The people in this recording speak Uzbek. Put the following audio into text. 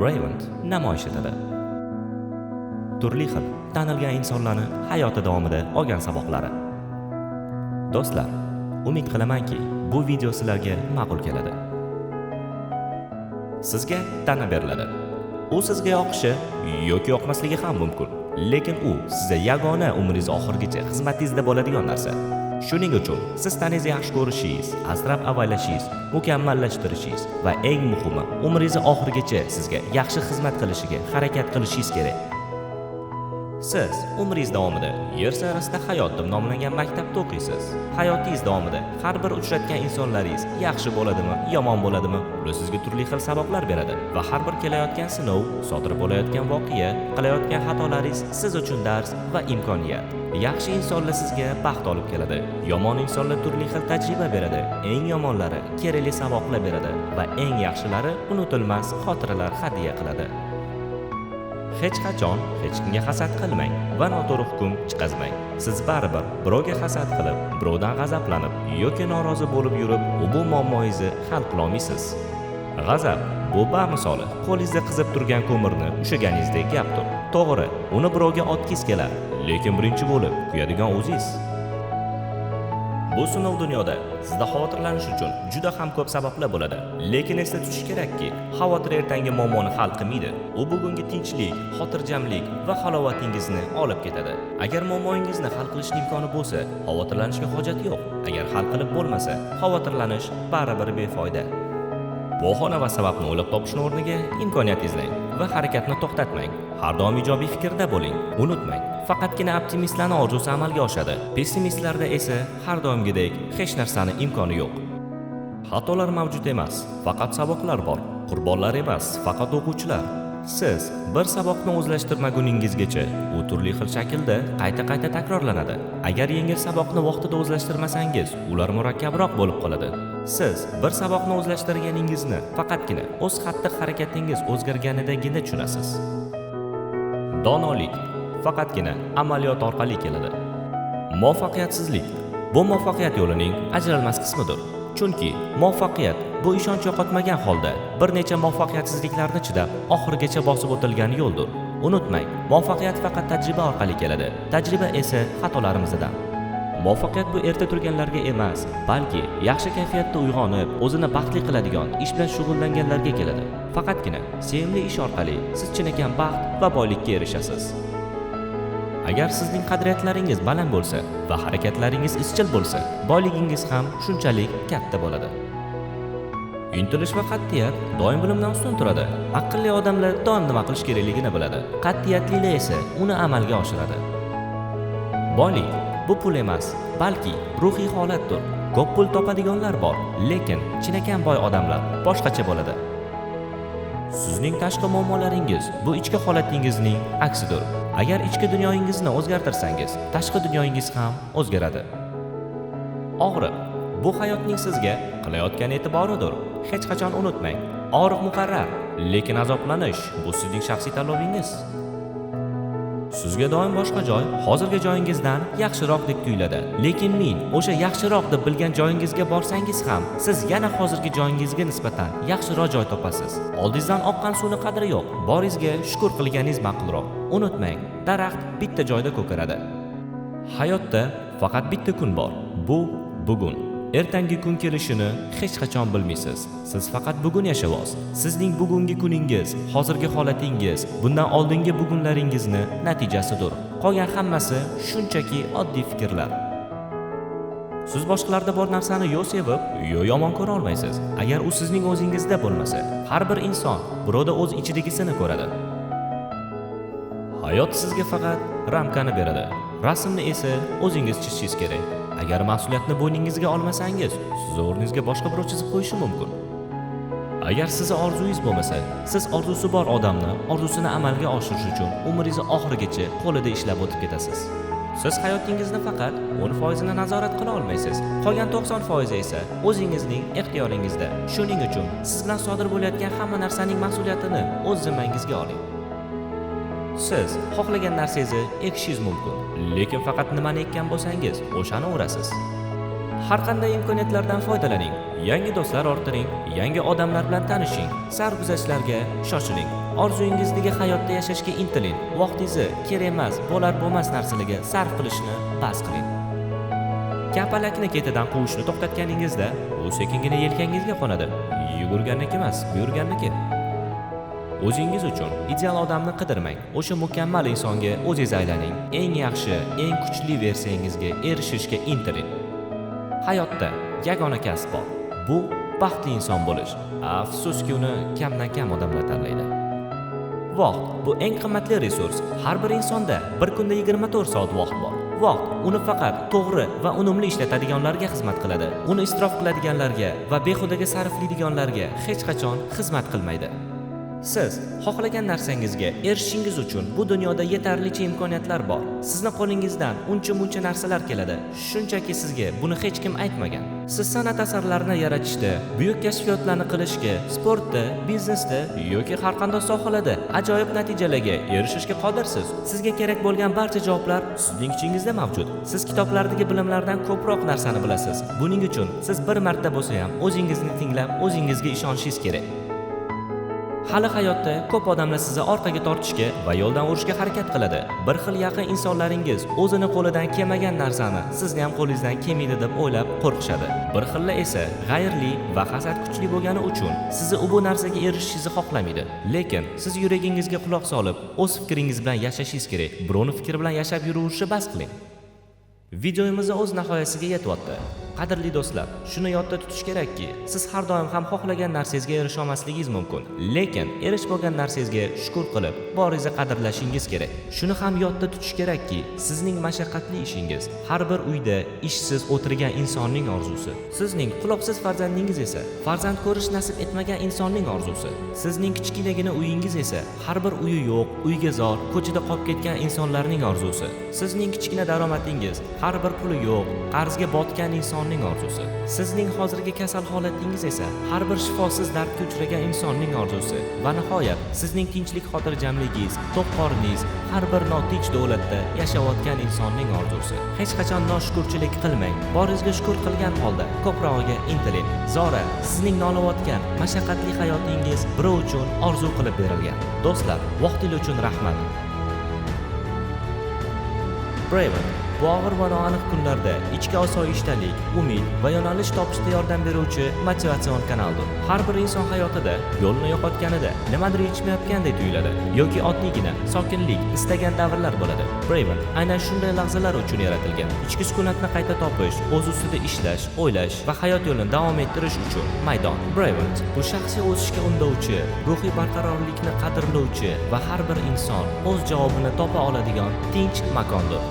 Brayant namoyish etildi. Turli xil tanilgan insonlarni hayoti davomida olgan saboqlari. Do'stlar, umid qilamanki, bu video sizlarga ma'qul keladi. Sizga ta'na beriladi. U sizga yoqishi yoki yoqmasligi ham mumkin, lekin u sizga yagona umringiz oxirigacha xizmatingizda bo'ladigan narsa. Shuning uchun siz taningizni yaxshi ko'rishingiz, asrab-avaylashingiz, mukammallashtirishingiz va eng muhimi, umringiz oxirigacha sizga yaxshi xizmat qilishiga harakat qilishingiz kerak. Siz umringiz davomida Yer sayyorasida hayot deb nomlangan maktabda o'qiysiz. Hayotingiz davomida har bir uchratgan insonlaringiz yaxshi bo'ladimi, yomon bo'ladimi, ular sizga turli xil saboqlar beradi va har bir kelayotgan sinov, sodir bo'layotgan voqea, qilayotgan xatolaringiz siz uchun dars va imkoniyat. Yaxshi insonlar sizga baxt olib keladi, yomon insonlar turli xil tajriba beradi, eng yomonlari kerakli saboqlar beradi va eng yaxshilari unutilmas xotiralar hadya qiladi. Hech qachon hech kimga hasad qilmang va noto'g'ri hukm chiqazmang. Siz baribir birovga hasad qilib, birovdan g'azablanib yoki norozi bo'lib yurib, bu muammongizni hal qila olmaysiz. G'azab bu bamisoli qo'lingizda qizib turgan ko'mirni ushlaganingizdek gapdir. To'g'ri, uni birovga otgingiz kelar, lekin birinchi bo'lib kuyadigan o'zingiz. Bu sinov dunyoda sizda xavotirlanish uchun juda ham ko'p sabablar bo'ladi. Lekin esda tutish kerakki, xavotir ertangi muammoni hal qilmaydi. U bugungi tinchlik, xotirjamlik va halovatingizni olib ketadi. Agar muammongizni hal qilish imkoni bo'lsa, xavotirlanishga hojat yo'q. Agar hal qilib bo'lmasa, xavotirlanish baribir befoyda. Bahona va sababni o'ylab topishning o'rniga imkoniyat izlang va harakatni to'xtatmang. Har doim ijobiy fikrda bo'ling. Unutmang, faqatgina optimistlarning orzusi amalga oshadi. Pessimistlarda esa har doimgidek hech narsani imkoni yo'q. Xatolar mavjud emas, faqat saboqlar bor. Qurbonlar emas, faqat o'quvchilar. Siz bir saboqni o'zlashtirmaguningizgacha u turli xil shaklda qayta-qayta takrorlanadi. Agar yengil saboqni vaqtida o'zlashtirmasangiz, ular murakkabroq bo'lib qoladi. Siz bir saboqni o'zlashtirganingizni faqatgina o'z xatti-harakatingiz o'zgarganidagina tushunasiz. Donolik faqatgina amaliyot orqali keladi. Muvaffaqiyatsizlik bu muvaffaqiyat yo'lining ajralmas qismidir. Chunki muvaffaqiyat bu ishonch yo'qotmagan holda bir necha muvaffaqiyatsizliklarni chidab oxirigacha bosib o'tilgan yo'ldir. Unutmang, muvaffaqiyat faqat tajriba orqali keladi. Tajriba esa xatolarimizdan. Muvaffaqiyat bu erta turganlarga emas, balki yaxshi kayfiyatda uyg'onib, o'zini baxtli qiladigan ish bilan shug'ullanganlarga keladi. Faqatgina sevimli ish orqali siz chinakam baxt va boylikka erishasiz. Agar sizning qadriyatlaringiz baland bo'lsa va harakatlaringiz izchil bo'lsa, boyligingiz ham shunchalik katta bo'ladi. Intilish va qat'iyat doim bilimdan ustun turadi. Aqlli odamlar doim nima qilish kerakligini biladi. Qat'iyatlilar esa uni amalga oshiradi. Boylik bu pul emas, balki ruhiy holatdir. Ko'p pul topadiganlar bor, lekin chinakam boy odamlar boshqacha bo'ladi. Sizning tashqi muammolaringiz bu ichki holatingizning aksidir. Agar ichki dunyoyingizni o'zgartirsangiz, tashqi dunyoyingiz ham o'zgaradi. Og'riq bu hayotning sizga qilayotgan e'tiboridir. Hech qachon unutmang, og'riq muqarrar, lekin azoblanish bu sizning shaxsiy tanlovingiz. Sizga doim boshqa joy hozirgi joyingizdan yaxshiroq deb tuyuladi. Lekin men o'sha yaxshiroq deb bilgan joyingizga borsangiz ham, siz yana hozirgi joyingizga nisbatan yaxshiroq joy topasiz. Oldingizdan oqqan suvning qadri yo'q. Boringizga shukr qilganingiz ma'qulroq. Unutmang, daraxt bitta joyda ko'karadi. Hayotda faqat bitta kun bor. Bu bugun. Ertangi kun kelishini hech qachon bilmaysiz. Siz faqat bugun yashaysiz. Sizning bugungi kuningiz, hozirgi holatingiz, bundan oldingi bugunlaringizni natijasidir. Qolgan hammasi shunchaki oddiy fikrlar. Siz boshqalarda bor narsani yo sevib, yo yomon ko'ra olmaysiz. Agar u sizning o'zingizda bo'lmasa, har bir inson birovda o'z ichidagisini ko'radi. Hayot sizga faqat ramkani beradi. Rasmni esa o'zingiz chizishingiz kerak. Agar mas'uliyatni bo'yningizga olmasangiz, siz o'rningizga boshqa birov chizib qo'yishi mumkin. Agar siz orzungiz bo'lmasa, siz orzusi bor odamni orzusini amalga oshirish uchun umringiz oxirigacha qo'lida ishlab o'tib ketasiz. Siz hayotingizni faqat 10% ni nazorat qila olmaysiz. Qolgan 90% esa o'zingizning ixtiyoringizda. Shuning uchun siz bilan sodir bo'layotgan hamma narsaning mas'uliyatini o'z zimmangizga oling. Siz xohlagan narsangizni ekishingiz mumkin, lekin faqat nimani ekkan bo'lsangiz, o'shani o'rasiz. Har qanday imkoniyatlardan foydalaning. Yangi do'stlar orttiring, yangi odamlar bilan tanishing, sarguzashtlarga shoshiling. Orzuyingizdagi hayotda yashashga intiling. Vaqtingizni kerak emas, bo'lar-bo'lmas narsalarga sarf qilishni bas qiling. Kapalakni ketidan quvishni to'xtatganingizda, u sekingina yelkangizga qo'nadi. Yugurganniki emas, buyurganniki. O'zingiz uchun ideal odamni qidirmang. O'sha mukammal insonga o'zingiz aylaning. Eng yaxshi, eng kuchli versiyangizga erishishga intiling. Hayotda yagona kasb bor. Bu baxtli inson bo'lish. Afsuski uni kamdan kam odamlar tanlaydi. Vaqt bu eng qimmatli resurs. Har bir insonda bir kunda 24 soat vaqt bor. Vaqt uni faqat to'g'ri va unumli ishlatadiganlarga xizmat qiladi. Uni isrof qiladiganlarga va behudaga sarflaydiganlarga hech qachon xizmat qilmaydi. Siz xohlagan narsangizga erishishingiz uchun bu dunyoda yetarlicha imkoniyatlar bor. Sizning qo'lingizdan uncha-muncha narsalar keladi. Shunchaki sizga buni hech kim aytmagan. Siz san'at asarlarini yaratishda, buyuk kashfiyotlarni qilishga, sportda, biznesda yoki har qanday sohalarda ajoyib natijalarga erishishga qodirsiz. Sizga kerak bo'lgan barcha javoblar sizning ichingizda mavjud. Siz kitoblardagi bilimlardan ko'proq narsani bilasiz. Buning uchun siz bir marta bo'lsa ham o'zingizni tinglab, o'zingizga ishonishingiz kerak. Hali hayotda ko'p odamlar sizni orqaga tortishga va yo'ldan urishga harakat qiladi. Bir xil yaqin insonlaringiz o'zini qo'lidan kelmagan narsani sizni ham qo'lingizdan kelmaydi deb o'ylab qo'rqishadi. Bir xillar esa g'ayrli va hasad kuchli bo'lgani uchun sizni bu narsaga erishishingizni xohlamaydi. Lekin siz yuragingizga quloq solib, o'z fikringiz bilan yashashingiz kerak. Birovning fikri bilan yashab yuraverishni bas qiling. Videomiz o'z nihoyasiga yetyapti. Qadrli do'stlar, shuni yodda tutish kerakki, siz har doim ham xohlagan narsangizga erisha olmasligingiz mumkin. Lekin erishib bo'lgan narsangizga shukr qilib, boringizni qadrlashingiz kerak. Shuni ham yodda tutish kerakki, sizning mashaqqatli ishingiz har bir uyda ishsiz o'tirgan insonning orzusi. Sizning quloqsiz farzandingiz esa farzand ko'rish nasib etmagan insonning orzusi. Sizning kichkinagina uyingiz esa har bir uyi yo'q, uyga zor, ko'chada qolib ketgan insonlarning orzusi. Sizning kichkina daromadingiz har bir puli yo'q, qarzga botgan insonning orzusi. Sizning hozirgi kasal holatingiz esa har bir shifosiz dardga uchragan insonning orzusi. Va nihoyat, sizning tinchlik xotirjamligingiz, to'q qorningiz har bir notinch davlatda yashayotgan insonning orzusi. Hech qachon noshukrchilik qilmang. Boringizga shukr qilgan holda ko'prog'iga intiling. Zora, sizning nolayotgan mashaqqatli hayotingiz birov uchun orzu qilib berilgan. Do'stlar, vaqtingiz uchun rahmat. Braven bu og'ir va noaniq kunlarda ichki osoyishtalik, umid va yo'nalish topishda yordam beruvchi motivatsion kanaldir. Har bir inson hayotida yo'lni yo'qotganida nimadir yetishmayotgandek tuyuladi yoki oddiygina sokinlik istagan davrlar bo'ladi. Braven aynan shunday lahzalar uchun yaratilgan. Ichki sukunatni qayta topish, o'z ustida ishlash, o'ylash va hayot yo'lini davom ettirish uchun maydon. Braven bu shaxsiy o'sishga undovchi, ruhiy barqarorlikni qadrlovchi va har bir inson o'z javobini topa oladigan tinch makondir.